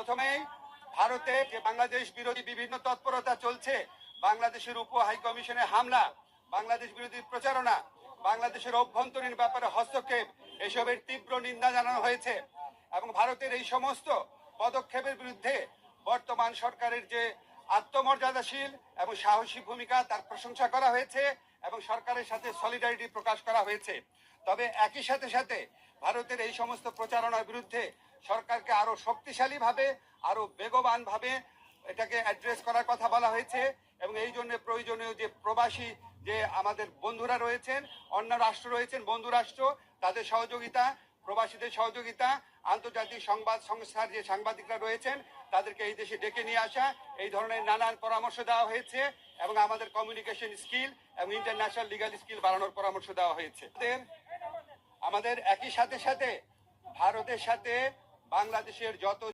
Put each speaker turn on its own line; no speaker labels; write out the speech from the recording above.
প্রথমেই ভারতে যে বাংলাদেশ বিরোধী বিভিন্ন তৎপরতা চলছে, বাংলাদেশের উপ হাই কমিশনে হামলা, বাংলাদেশ বিরোধী প্রচারণা, বাংলাদেশের অভ্যন্তরীণ ব্যাপারে হস্তক্ষেপ, এসবের তীব্র নিন্দা জানানো হয়েছে। এবং ভারতের এই সমস্ত পদক্ষেপের বিরুদ্ধে বর্তমান সরকারের যে আত্মমর্যাদাশীল এবং সাহসী ভূমিকা, তার প্রশংসা করা হয়েছে এবং সরকারের সাথে সলিডারিটি প্রকাশ করা হয়েছে। তবে একই সাথে সাথে ভারতের এই সমস্ত প্রচারণার বিরুদ্ধে সরকারকে আরো শক্তিশালীভাবে, আরো বেগবানভাবে এটাকে অ্যাড্রেস করার কথা বলা হয়েছে। এবং এই জন্য প্রয়োজনীয় যে প্রবাসী যে আমাদের বন্ধুরা রয়েছেন, অন্য রাষ্ট্র রয়েছেন, বন্ধু রাষ্ট্র, তাদের সহযোগিতা, প্রবাসীদের সহযোগিতা, আন্তর্জাতিক সংবাদ সংস্থার যে সাংবাদিকরা রয়েছেন তাদেরকে এই দেশে ডেকে নিয়ে আসা, এই ধরনের নানান পরামর্শ দেওয়া হয়েছে এবং আমাদের কমিউনিকেশন স্কিল এবং ইন্টারন্যাশনাল লিগাল স্কিল বাড়ানোর পরামর্শ দেওয়া হয়েছে। আমাদের একই সাথে সাথে ভারতের সাথে বাংলাদেশের যত